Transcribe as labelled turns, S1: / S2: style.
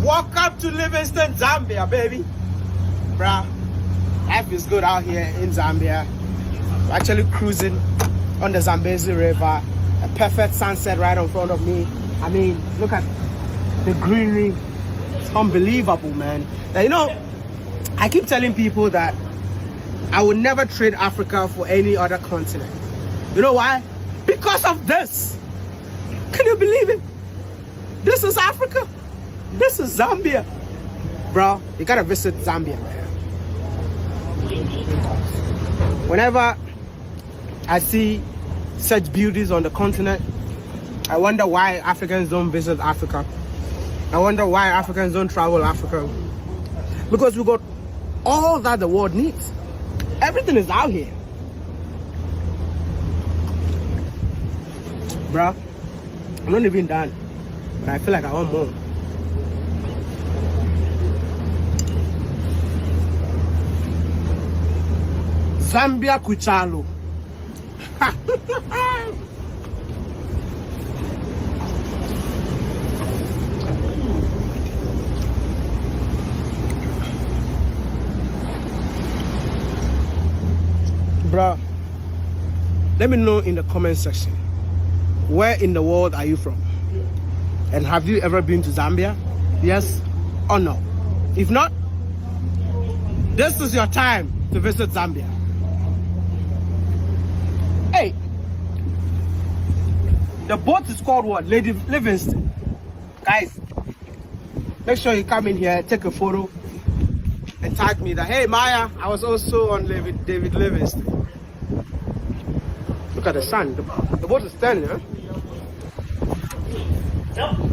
S1: Welcome to Livingston, Zambia, baby. Bruh, life is good out here in Zambia. We're actually cruising on the Zambezi River. A perfect sunset right in front of me. I mean, look at the greenery. It's unbelievable, man. Now, you know, I keep telling people that I would never trade Africa for any other continent. You know why? Because of this. Can you believe it? This is Africa. This is Zambia. Bro, you gotta visit Zambia, man. Whenever I see such beauties on the continent, I wonder why Africans don't visit Africa. I wonder why Africans don't travel Africa. Because we got all that the world needs. Everything is out here. Bro, I'm not even done, but I feel like I want more. Zambia Kuchalo. Bro, let me know in the comment section, where in the world are you from? And have you ever been to Zambia? Yes or no? If not, this is your time to visit Zambia. Hey, the boat is called what? Lady Livingston. Guys, make sure you come in here, take a photo, and tag me that, hey Maya, I was also on David Livingston. Look at the sun. The boat is turning, huh? Yep.